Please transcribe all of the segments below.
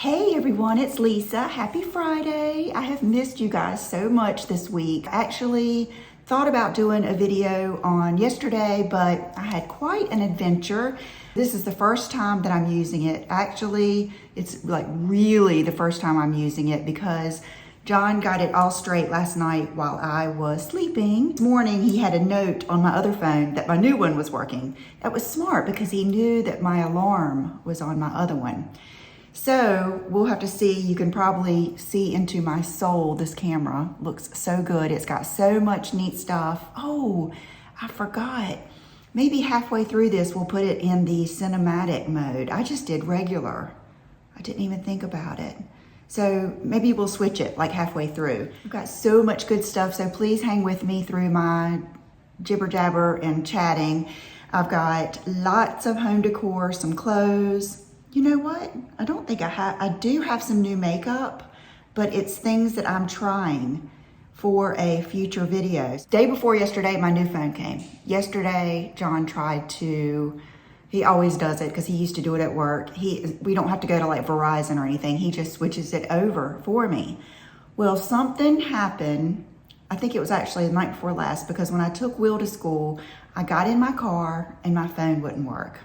Hey everyone, it's Lisa. Happy Friday. I have missed you guys so much this week. I actually thought about doing a video on yesterday, but I had quite an adventure. This is the first time that I'm using it. Actually, it's like really the first time I'm using it because John got it all straight last night while I was sleeping. This morning, he had a note on my other phone that my new one was working. That was smart because he knew that my alarm was on my other one. So we'll have to see. You can probably see into my soul. This camera looks so good. It's got so much neat stuff. Oh, I forgot. Maybe halfway through this, we'll put it in the cinematic mode. I just did regular. I didn't even think about it. So maybe we'll switch it like halfway through. I've got so much good stuff, so please hang with me through my jibber jabber and chatting. I've got lots of home decor, some clothes. You know what? I don't think I do have some new makeup, but it's things that I'm trying for a future video. Day before yesterday, my new phone came. Yesterday, John tried to, he always does it because he used to do it at work. We don't have to go to like Verizon or anything. He just switches it over for me. Well, something happened. I think it was actually the night before last, because when I took Will to school, I got in my car and my phone wouldn't work.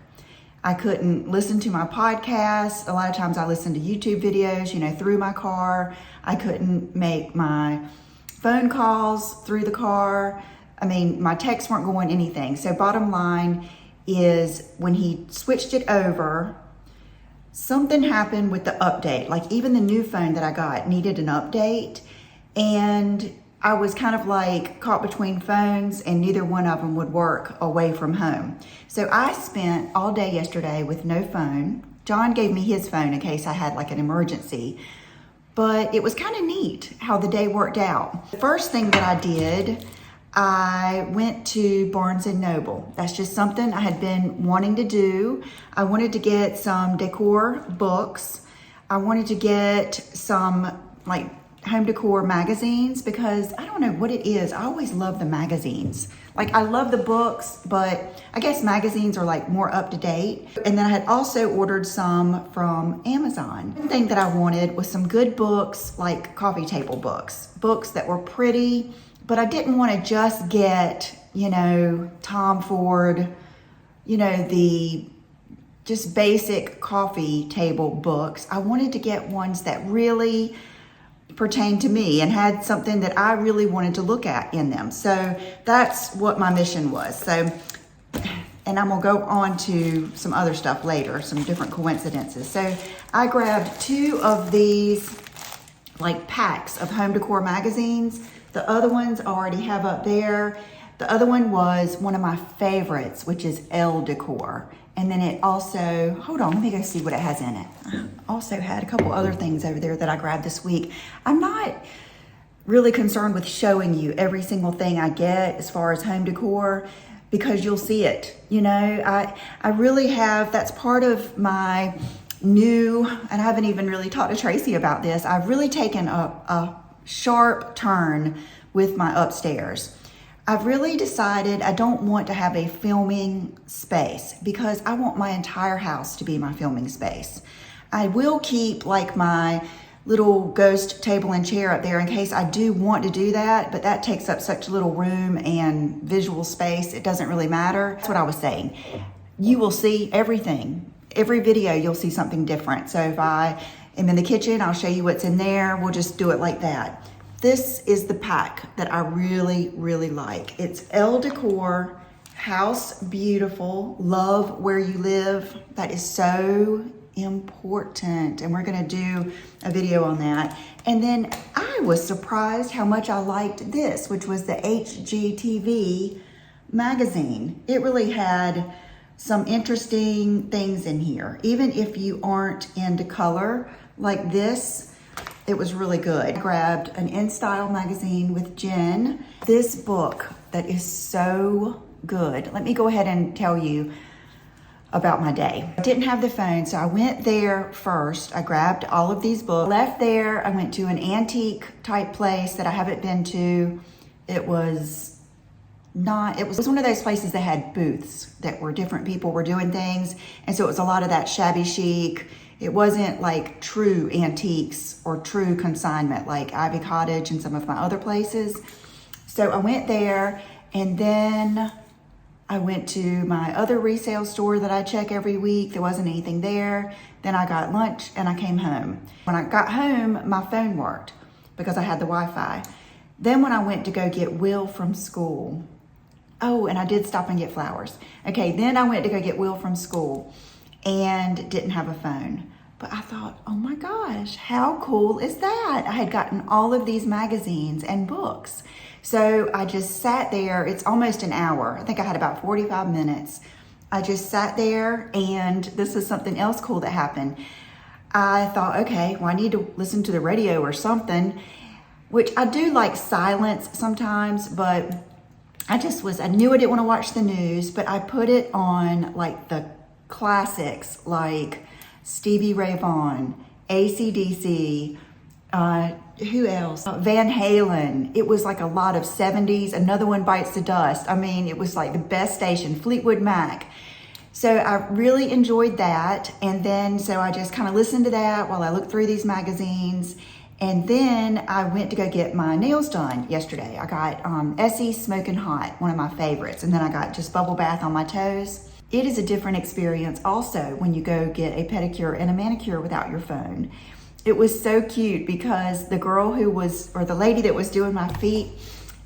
I couldn't listen to my podcast. A lot of times I listen to YouTube videos, through my car. I couldn't make my phone calls through the car. I mean, my texts weren't going anything. So bottom line is when he switched it over, something happened with the update. Like even the new phone that I got needed an update. And I was kind of like caught between phones and neither one of them would work away from home. So I spent all day yesterday with no phone. John gave me his phone in case I had like an emergency, but it was kind of neat how the day worked out. The first thing that I did, I went to Barnes & Noble. That's just something I had been wanting to do. I wanted to get some decor books. I wanted to get some like home decor magazines because I don't know what it is. I always love the magazines. Like I love the books, but I guess magazines are like more up to date. And then I had also ordered some from Amazon. One thing that I wanted was some good books, like coffee table books that were pretty, but I didn't want to just get, Tom Ford, the just basic coffee table books. I wanted to get ones that really pertained to me and had something that I really wanted to look at in them. So that's what my mission was. So, and I'm gonna go on to some other stuff later, some different coincidences. So I grabbed 2 of these like packs of home decor magazines. The other ones I already have up there. The other one was one of my favorites, which is Decor. And then it also, hold on, let me go see what it has in it. I also had a couple other things over there that I grabbed this week. I'm not really concerned with showing you every single thing I get as far as home decor because you'll see it. I really have, that's part of my new, and I haven't even really talked to Tracy about this. I've really taken a sharp turn with my upstairs. I've really decided I don't want to have a filming space because I want my entire house to be my filming space. I will keep like my little ghost table and chair up there in case I do want to do that, but that takes up such little room and visual space, it doesn't really matter. That's what I was saying. You will see everything. Every video you'll see something different. So if I am in the kitchen, I'll show you what's in there. We'll just do it like that. This is the pack that I really, really like. It's Decor, House Beautiful, Love Where You Live. That is so important. And we're gonna do a video on that. And then I was surprised how much I liked this, which was the HGTV magazine. It really had some interesting things in here. Even if you aren't into color like this, it was really good. I grabbed an In Style magazine with Jen. This book that is so good. Let me go ahead and tell you about my day. I didn't have the phone, so I went there first. I grabbed all of these books. Left there, I went to an antique type place that I haven't been to. It was one of those places that had booths that were different people were doing things. And so it was a lot of that shabby chic It wasn't like true antiques or true consignment like Ivy Cottage and some of my other places. So I went there, and then I went to my other resale store that I check every week. There wasn't anything there. Then I got lunch and I came home. When I got home, my phone worked because I had the Wi-Fi. Then when I went to go get Will from school, oh, and I did stop and get flowers. Okay, then I went to go get Will from school and didn't have a phone. But I thought, oh my gosh, how cool is that? I had gotten all of these magazines and books. So I just sat there. It's almost an hour. I think I had about 45 minutes. I just sat there, and this is something else cool that happened. I thought, okay, well, I need to listen to the radio or something, which I do like silence sometimes, but I knew I didn't want to watch the news, but I put it on like the classics, like Stevie Ray Vaughan, AC/DC, who else? Van Halen. It was like a lot of 70s. Another One Bites the Dust. I mean, it was like the best station, Fleetwood Mac. So I really enjoyed that. And then, so I just kind of listened to that while I looked through these magazines. And then I went to go get my nails done yesterday. I got Essie Smoking Hot, one of my favorites. And then I got just bubble bath on my toes. It is a different experience also when you go get a pedicure and a manicure without your phone. It was so cute because the girl the lady that was doing my feet,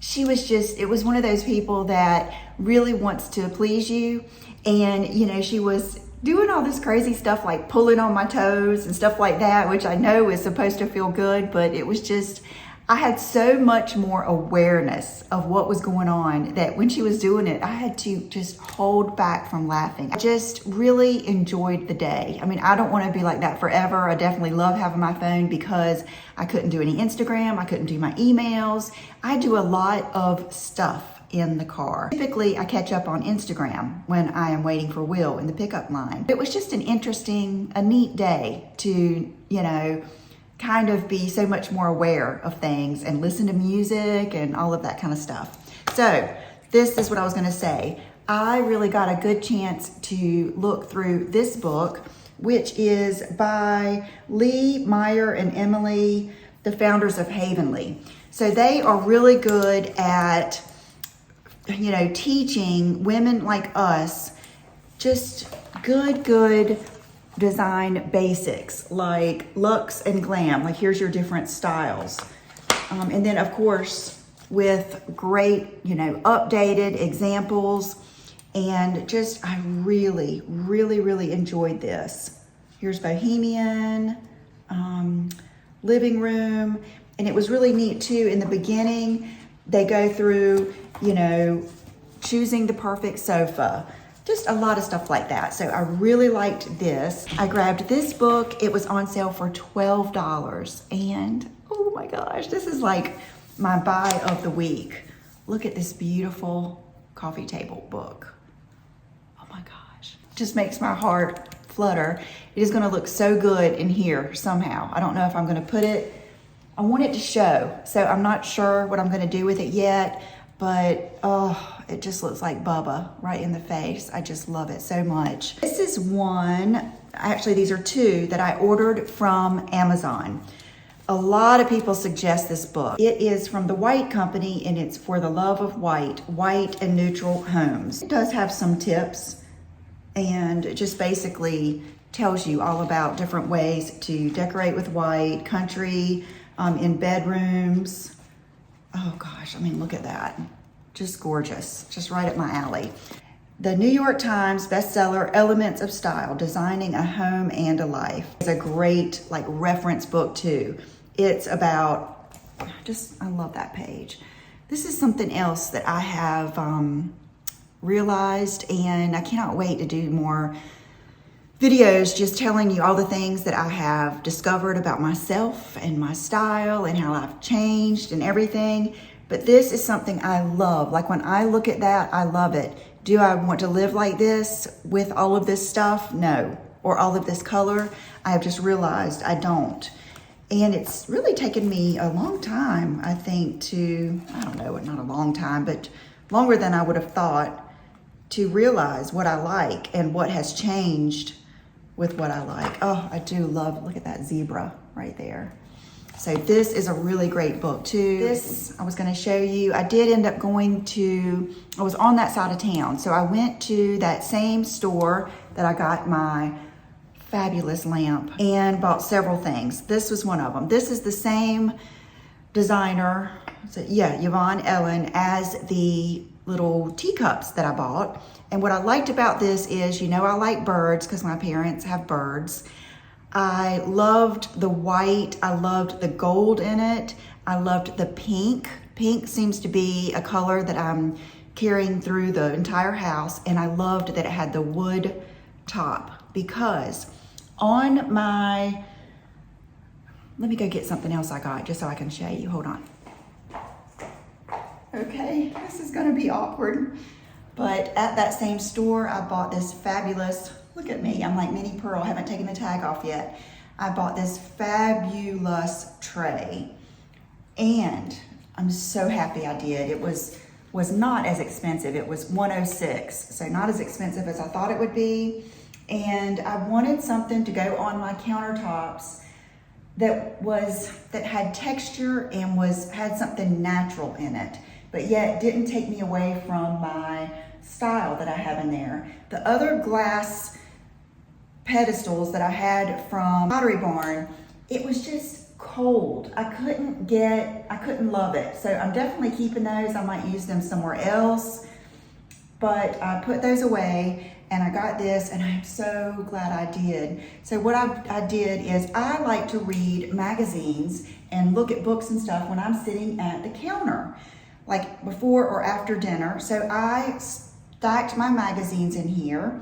she was it was one of those people that really wants to please you. And, you know, she was doing all this crazy stuff like pulling on my toes and stuff like that, which I know is supposed to feel good, but it was just, I had so much more awareness of what was going on that when she was doing it, I had to just hold back from laughing. I just really enjoyed the day. I mean, I don't want to be like that forever. I definitely love having my phone because I couldn't do any Instagram. I couldn't do my emails. I do a lot of stuff in the car. Typically, I catch up on Instagram when I am waiting for Will in the pickup line. It was just a neat day to, you know, kind of be so much more aware of things and listen to music and all of that kind of stuff. So this is what I was going to say. I really got a good chance to look through this book, which is by Lee, Meyer, and Emily, the founders of Havenly. So they are really good at, you know, teaching women like us just good design basics like looks and glam. Like, here's your different styles. And then, of course, with great, you know, updated examples. And just, I really enjoyed this. Here's Bohemian, living room. And it was really neat too. In the beginning, they go through, you know, choosing the perfect sofa. Just a lot of stuff like that. So I really liked this. I grabbed this book. It was on sale for $12. And oh my gosh, this is like my buy of the week. Look at this beautiful coffee table book. Oh my gosh. Just makes my heart flutter. It is gonna look so good in here somehow. I don't know if I'm gonna put it, I want it to show. So I'm not sure what I'm gonna do with it yet, but oh, it just looks like Bubba right in the face. I just love it so much. This is one, actually these are two that I ordered from Amazon. A lot of people suggest this book. It is from the White Company and it's For the Love of White, White and Neutral Homes. It does have some tips and it just basically tells you all about different ways to decorate with white, country, in bedrooms. Oh gosh, I mean, look at that. Just gorgeous, just right up my alley. The New York Times bestseller, Elements of Style, Designing a Home and a Life. It's a great like reference book too. It's about, I love that page. This is something else that I have realized, and I cannot wait to do more videos just telling you all the things that I have discovered about myself and my style and how I've changed and everything. But this is something I love. Like when I look at that, I love it. Do I want to live like this with all of this stuff? No. Or all of this color? I have just realized I don't. And it's really taken me a long time, I think, to, I don't know, not a long time, but longer than I would have thought, to realize what I like and what has changed with what I like. Oh, I do love, look at that zebra right there. So this is a really great book too. This I was gonna show you. I did end up I was on that side of town. So I went to that same store that I got my fabulous lamp and bought several things. This was one of them. This is the same designer, Yvonne Ellen, as the little teacups that I bought. And what I liked about this is, I like birds because my parents have birds. I loved the white, I loved the gold in it, I loved the pink. Pink seems to be a color that I'm carrying through the entire house, and I loved that it had the wood top because on my, let me go get something else I got just so I can show you, hold on. Okay, this is gonna be awkward, but at that same store, I bought this fabulous, look at me, I'm like Minnie Pearl, I haven't taken the tag off yet. I bought this fabulous tray, and I'm so happy I did. It was not as expensive, it was $106, so not as expensive as I thought it would be. And I wanted something to go on my countertops that had texture and had something natural in it, but yet didn't take me away from my style that I have in there. The other glass pedestals that I had from Pottery Barn, it was just cold. I couldn't love it. So I'm definitely keeping those. I might use them somewhere else, but I put those away. And I got this, and I'm so glad I did. So what I did is I like to read magazines and look at books and stuff when I'm sitting at the counter, like before or after dinner. So I stacked my magazines in here.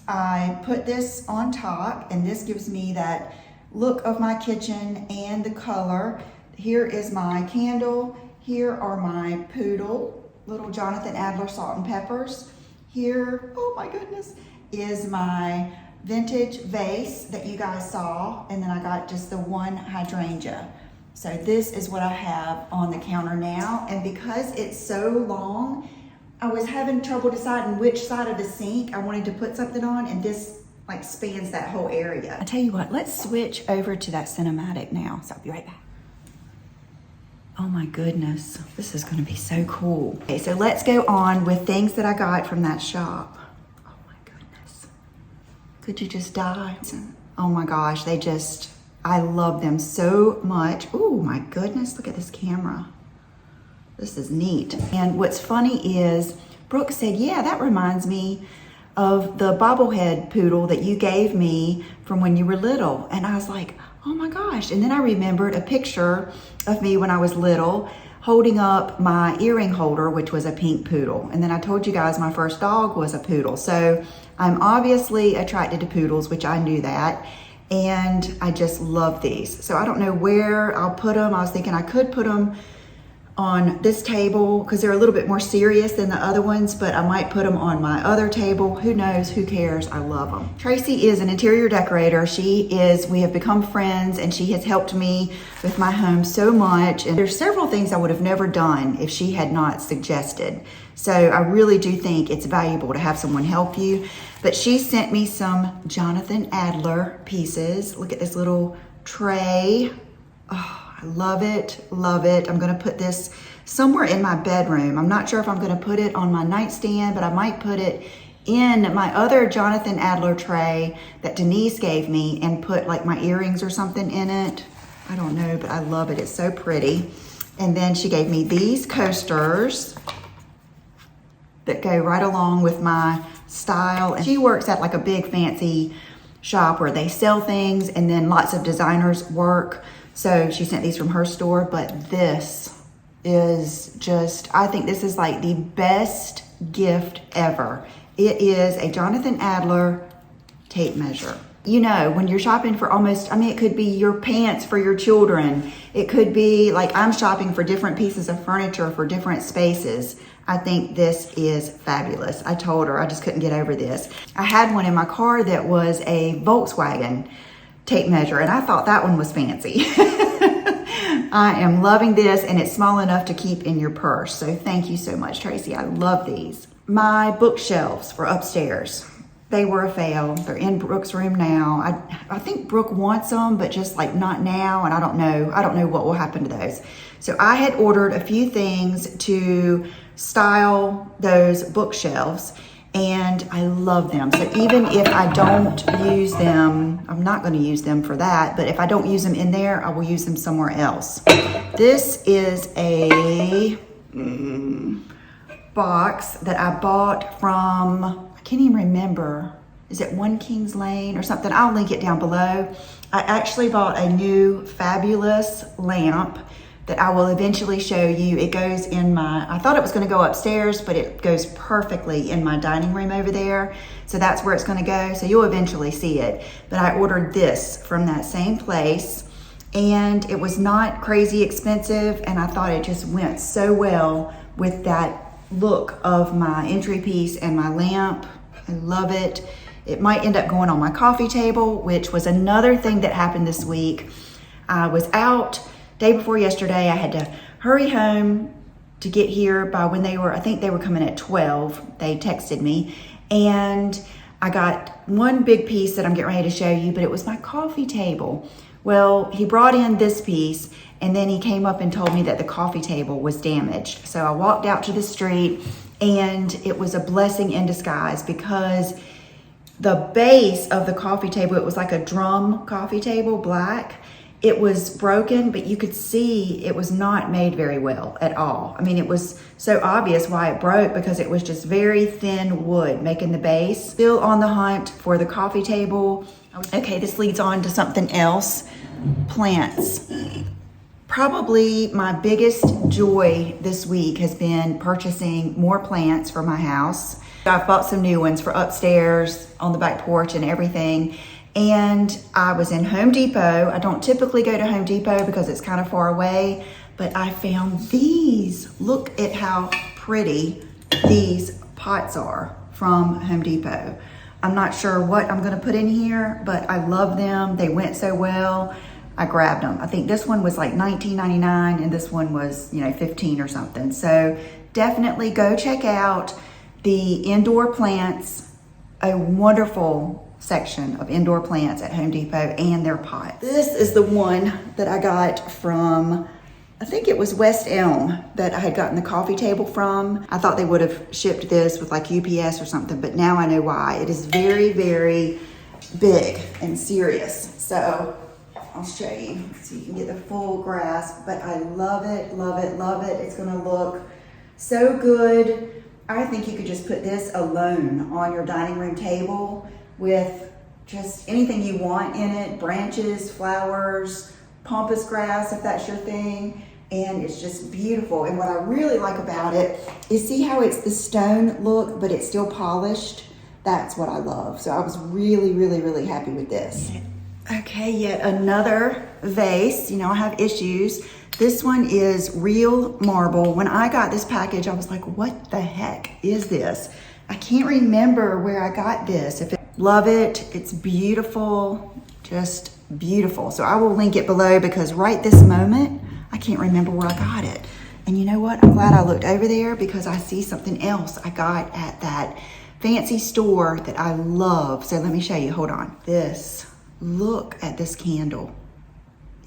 I put this on top, and this gives me that look of my kitchen and the color. Here is my candle. Here are my poodle, little Jonathan Adler salt and peppers. Here, oh my goodness, is my vintage vase that you guys saw, and then I got just the one hydrangea. So this is what I have on the counter now, and because it's so long, I was having trouble deciding which side of the sink I wanted to put something on, and this like spans that whole area. I tell you what, let's switch over to that cinematic now, so I'll be right back. Oh my goodness, this is gonna be so cool. Okay, so let's go on with things that I got from that shop. Oh my goodness. Could you just die? Oh my gosh, I love them so much. Oh my goodness, look at this camera. This is neat. And what's funny is, Brooke said, yeah, that reminds me of the bobblehead poodle that you gave me from when you were little. And I was like, oh my gosh. And then I remembered a picture of me when I was little holding up my earring holder, which was a pink poodle. And then I told you guys my first dog was a poodle. So I'm obviously attracted to poodles, which I knew that. And I just love these. So I don't know where I'll put them. I was thinking I could put them on this table because they're a little bit more serious than the other ones, but I might put them on my other table. Who knows? Who cares? I love them. Tracy is an interior decorator. We have become friends, and she has helped me with my home so much. And there's several things I would have never done if she had not suggested. So I really do think it's valuable to have someone help you. But she sent me some Jonathan Adler pieces. Look at this little tray. Oh, I love it, love it. I'm gonna put this somewhere in my bedroom. I'm not sure if I'm gonna put it on my nightstand, but I might put it in my other Jonathan Adler tray that Denise gave me and put like my earrings or something in it. I don't know, but I love it. It's so pretty. And then she gave me these coasters that go right along with my style. And she works at like a big fancy shop where they sell things, and then lots of designers work. So she sent these from her store, but this is just, I think this is like the best gift ever. It is a Jonathan Adler tape measure. You know, when you're shopping for it could be your pants for your children. It could be like I'm shopping for different pieces of furniture for different spaces. I think this is fabulous. I told her I just couldn't get over this. I had one in my car that was a Volkswagen tape measure, and I thought that one was fancy. I am loving this, and it's small enough to keep in your purse. So thank you so much, Tracy. I love these. My bookshelves for upstairs. they were a fail. They're in Brooke's room now. I think Brooke wants them, but just like not now, and I don't know what will happen to those. So I had ordered a few things to style those bookshelves, and I love them. So even if I don't use them, I'm not going to use them for that, but if I don't use them in there, I will use them somewhere else. This is a box that I bought from, I can't even remember, is it One Kings Lane or something? I'll link it down below. I actually bought a new fabulous lamp that I will eventually show you. It goes in my, I thought it was gonna go upstairs, but it goes perfectly in my dining room over there. So that's where it's gonna go. So you'll eventually see it. But I ordered this from that same place, and it was not crazy expensive, and I thought it just went so well with that look of my entry piece and my lamp. I love it. It might end up going on my coffee table, which was another thing that happened this week. I was out day before yesterday. I had to hurry home to get here by when they were, I think they were coming at 12. They texted me, and I got one big piece that I'm getting ready to show you, but it was my coffee table. Well, he brought in this piece, and then he came up and told me that the coffee table was damaged. So I walked out to the street, and it was a blessing in disguise, because the base of the coffee table, it was like a drum coffee table, black. It was broken, but you could see it was not made very well at all. I mean, it was so obvious why it broke, because it was just very thin wood making the base. Still on the hunt for the coffee table. Okay, this leads on to something else. Plants. Probably my biggest joy this week has been purchasing more plants for my house. I've bought some new ones for upstairs, on the back porch and everything. And I was in Home Depot. I don't typically go to Home Depot because it's kind of far away, but I found these. Look at how pretty these pots are from Home Depot. I'm not sure what I'm gonna put in here, but I love them. They went so well. I grabbed them. I think this one was like $19.99 and this one was, $15 or something. So definitely go check out the indoor plants, a wonderful section of indoor plants at Home Depot, and their pots. This is the one that I got from, I think it was West Elm, that I had gotten the coffee table from. I thought they would have shipped this with like UPS or something, but now I know why. It is very, very big and serious. So I'll show you so you can get the full grasp, but I love it, love it, love it. It's gonna look so good. I think you could just put this alone on your dining room table with just anything you want in it, branches, flowers, pampas grass, if that's your thing, and it's just beautiful. And what I really like about it is, see how it's the stone look, but it's still polished? That's what I love. So I was really, really, really happy with this. Okay, yet another vase. I have issues. This one is real marble. When I got this package, I was like, what the heck is this? I can't remember where I got this. Love it. It's beautiful, just beautiful. So I will link it below, because right this moment, I can't remember where I got it. And you know what? I'm glad I looked over there, because I see something else I got at that fancy store that I love. So let me show you. Hold on. Look at this candle.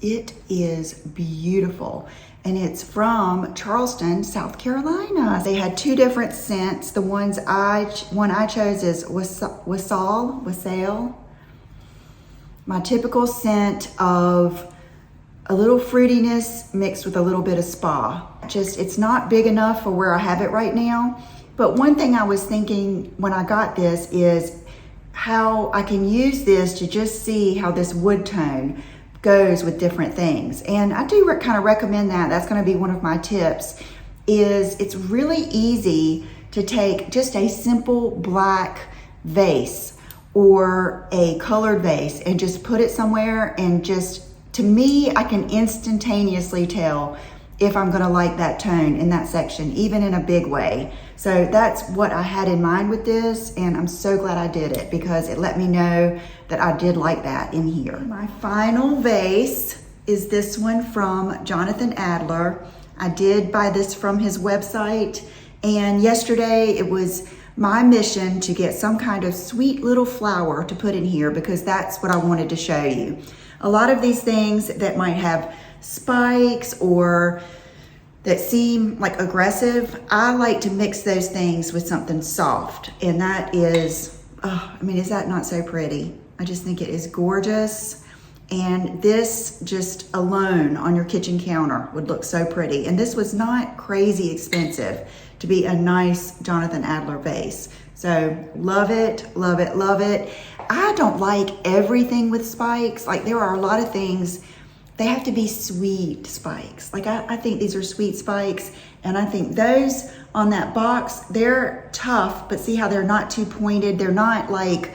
It is beautiful. And it's from Charleston, South Carolina. They had two different scents. The one I chose is Wassail. My typical scent of a little fruitiness mixed with a little bit of spa. It's not big enough for where I have it right now. But one thing I was thinking when I got this is how I can use this to just see how this wood tone goes with different things. And I do kind of recommend that. That's going to be one of my tips. It's really easy to take just a simple black vase or a colored vase and just put it somewhere, and to me, I can instantaneously tell if I'm going to like that tone in that section, even in a big way. So that's what I had in mind with this, and I'm so glad I did it, because it let me know that I did like that in here. My final vase is this one from Jonathan Adler. I did buy this from his website, and yesterday it was my mission to get some kind of sweet little flower to put in here because that's what I wanted to show you. A lot of these things that might have spikes or that seem like aggressive, I like to mix those things with something soft. And that is, oh, I mean, is that not so pretty? I just think it is gorgeous. And this just alone on your kitchen counter would look so pretty. And this was not crazy expensive to be a nice Jonathan Adler vase. So love it, love it, love it. I don't like everything with spikes. Like there are a lot of things, they have to be sweet spikes. Like I think these are sweet spikes, and I think those on that box, they're tough, but see how they're not too pointed. They're not like,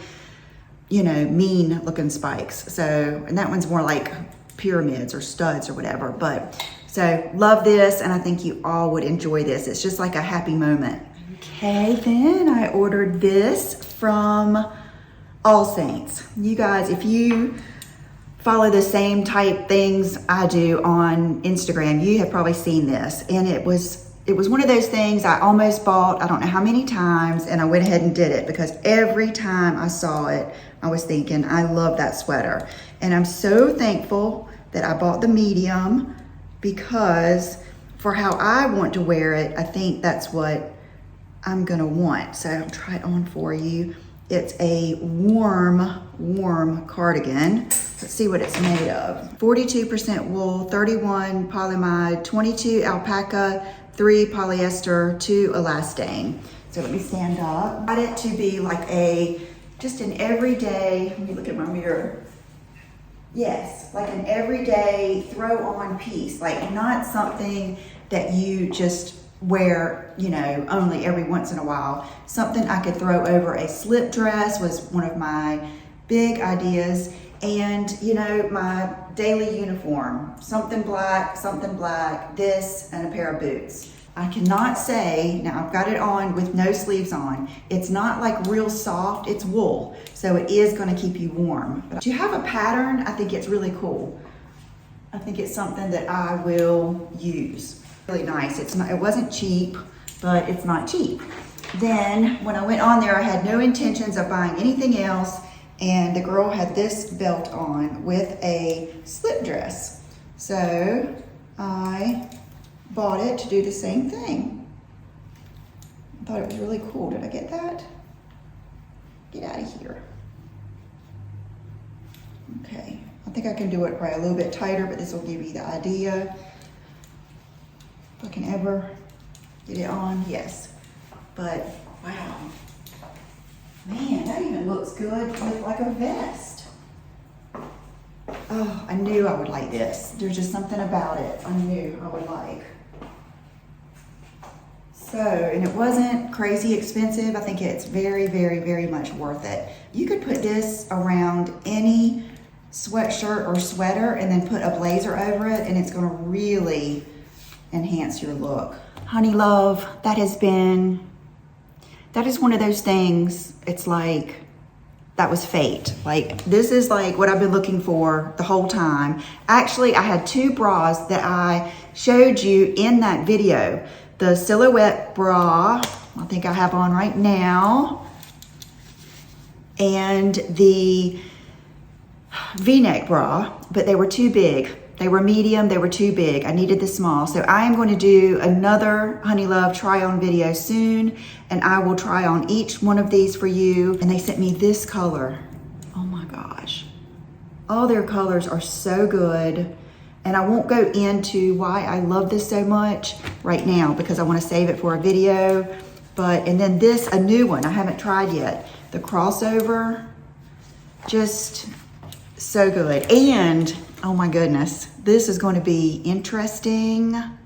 you know, mean looking spikes. So, and that one's more like pyramids or studs or whatever. But so love this, and I think you all would enjoy this. It's just like a happy moment. Okay, then I ordered this from All Saints. You guys, if you follow the same type things I do on Instagram, you have probably seen this. And it was one of those things I almost bought, I don't know how many times, and I went ahead and did it because every time I saw it, I was thinking, I love that sweater. And I'm so thankful that I bought the medium because for how I want to wear it, I think that's what I'm gonna want. So I'll try it on for you. It's a warm cardigan. Let's see what it's made of. 42% wool, 31 polyamide, 22 alpaca, 3 polyester, 2 elastane. So let me stand up. I want it to be like just an everyday, let me look at my mirror. Yes, like an everyday throw on piece, like not something that you just wear, you know, only every once in a while. Something I could throw over a slip dress was one of my big ideas. And, you know, my daily uniform, something black, this, and a pair of boots. I cannot say, now I've got it on with no sleeves on. It's not like real soft, it's wool. So it is gonna keep you warm. But to have a pattern, I think it's really cool. I think it's something that I will use. Really nice. It wasn't cheap, but it's not cheap. Then when I went on there, I had no intentions of buying anything else, and the girl had this belt on with a slip dress. So I bought it to do the same thing. I thought it was really cool. Did I get that? Get out of here. Okay, I think I can do it probably a little bit tighter, but this will give you the idea. If I can ever get it on, yes. But wow, man, that even looks good with like a vest. Oh, I knew I would like this. There's just something about it I knew I would like. So, and it wasn't crazy expensive. I think it's very, very, very much worth it. You could put this around any sweatshirt or sweater and then put a blazer over it, and it's gonna really enhance your look. Honey love, that is one of those things, it's like, that was fate. Like, this is like what I've been looking for the whole time. Actually, I had 2 bras that I showed you in that video. The silhouette bra, I think I have on right now, and the V-neck bra, but they were too big. They were medium, they were too big. I needed the small. So I am going to do another Honey Love try on video soon, and I will try on each one of these for you. And they sent me this color. Oh my gosh. All their colors are so good. And I won't go into why I love this so much right now because I want to save it for a video. And then this, a new one I haven't tried yet. The crossover, just so good. And oh my goodness, this is going to be interesting. Are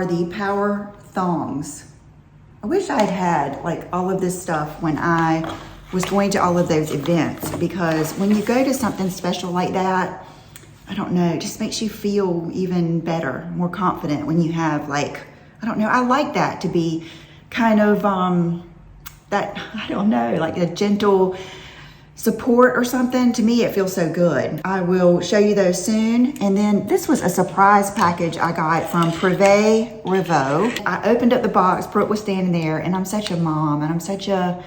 the power thongs. I wish I had like all of this stuff when I was going to all of those events, because when you go to something special like that, I don't know, it just makes you feel even better, more confident when you have like, I don't know, I like that to be kind of, that, I don't know, like a gentle support or something. To me, it feels so good. I will show you those soon. And then this was a surprise package I got from Prive Reveau. I opened up the box, Brooke was standing there, and I'm such a mom and I'm such a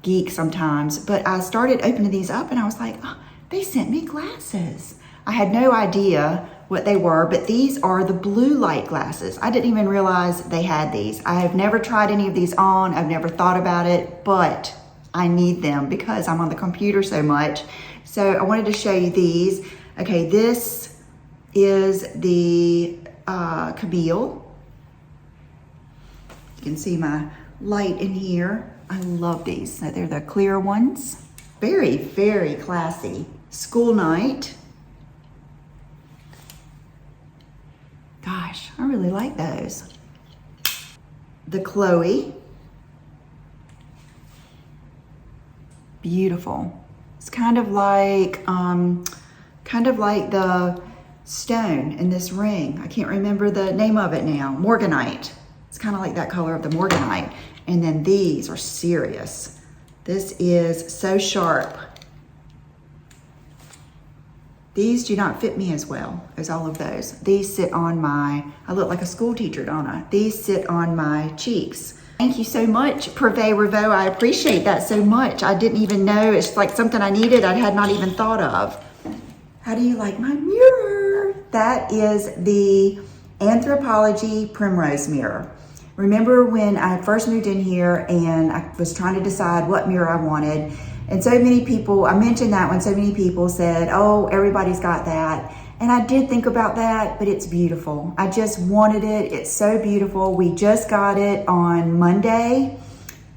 geek sometimes, but I started opening these up and I was like, oh, they sent me glasses. I had no idea what they were, but these are the blue light glasses. I didn't even realize they had these. I have never tried any of these on. I've never thought about it, but I need them because I'm on the computer so much. So I wanted to show you these. Okay, this is the Camille. You can see my light in here. I love these. So they're the clear ones. Very, very classy. School night. Gosh, I really like those. The Chloe. Beautiful. It's kind of like the stone in this ring. I can't remember the name of it now. Morganite. It's kind of like that color of the Morganite. And then these are serious. This is so sharp. These do not fit me as well as all of those. These sit on I look like a school teacher, don't I? These sit on my cheeks. Thank you so much, Prive Reveau. I appreciate that so much. I didn't even know. It's like something I needed I had not even thought of. How do you like my mirror? That is the Anthropology Primrose mirror. Remember when I first moved in here and I was trying to decide what mirror I wanted, and so many people, I mentioned that when so many people said, oh, everybody's got that. And I did think about that, but it's beautiful. I just wanted it. It's so beautiful. We just got it on Monday.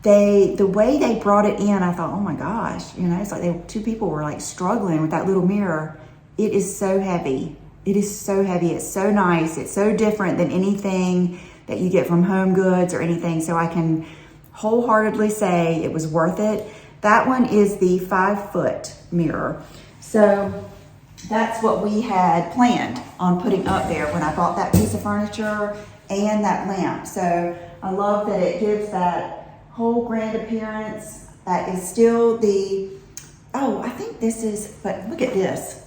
The way they brought it in, I thought, oh my gosh, you know, it's like two people were like struggling with that little mirror. It is so heavy. It is so heavy. It's so nice. It's so different than anything that you get from Home Goods or anything. So I can wholeheartedly say it was worth it. That one is the 5-foot mirror. So that's what we had planned on putting up there when I bought that piece of furniture and that lamp. So I love that it gives that whole grand appearance. That is still I think this is, but look at this.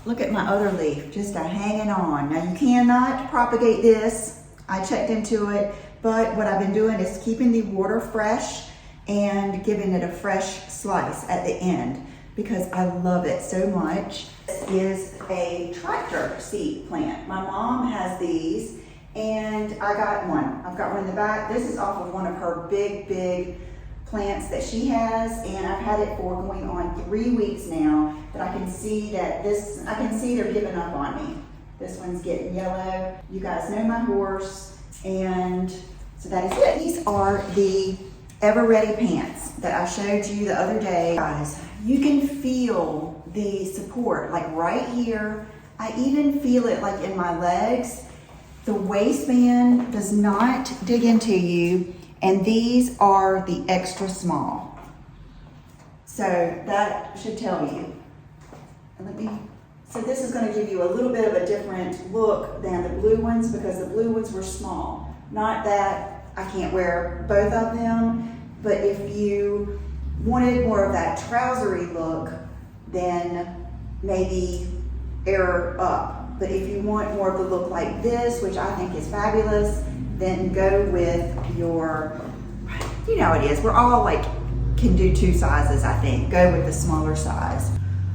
Look at my other leaf, just hanging on. Now you cannot propagate this. I checked into it, but what I've been doing is keeping the water fresh and giving it a fresh slice at the end because I love it so much. This is a tractor seat plant. My mom has these and I got one. I've got one in the back. This is off of one of her big plants that she has, and I've had it for going on 3 weeks now, but I can see that they're giving up on me. This one's getting yellow. You guys know my horse, and so that is it. These are the Ever Ready pants that I showed you the other day. Guys, you can feel the support like right here. I even feel it like in my legs. The waistband does not dig into you, and these are the extra small. So that should tell you. So this is going to give you a little bit of a different look than the blue ones because the blue ones were small. Not that I can't wear both of them, but if you wanted more of that trousery look, then maybe air up. But if you want more of the look like this, which I think is fabulous, then go with your, you know it is, we're all like, can do 2 sizes, I think. Go with the smaller size.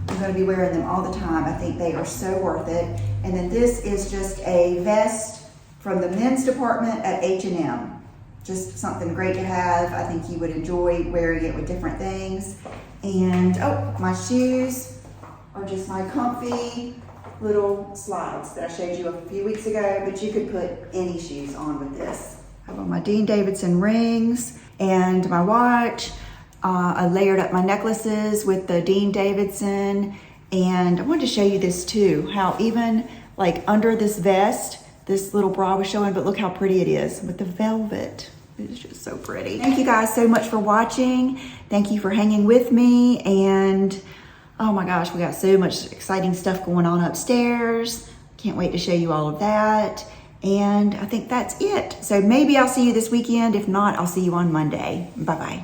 I'm gonna be wearing them all the time. I think they are so worth it. And then this is just a vest from the men's department at H&M. Just something great to have. I think you would enjoy wearing it with different things. And oh, my shoes are just my comfy little slides that I showed you a few weeks ago, but you could put any shoes on with this. I have on my Dean Davidson rings and my watch. I layered up my necklaces with the Dean Davidson, and I wanted to show you this too, how even like under this vest, this little bra was showing, but look how pretty it is with the velvet. It's just so pretty. Thank you guys so much for watching. Thank you for hanging with me, and oh my gosh, we got so much exciting stuff going on upstairs. Can't wait to show you all of that. And I think that's it. So maybe I'll see you this weekend. If not, I'll see you on Monday. Bye-bye.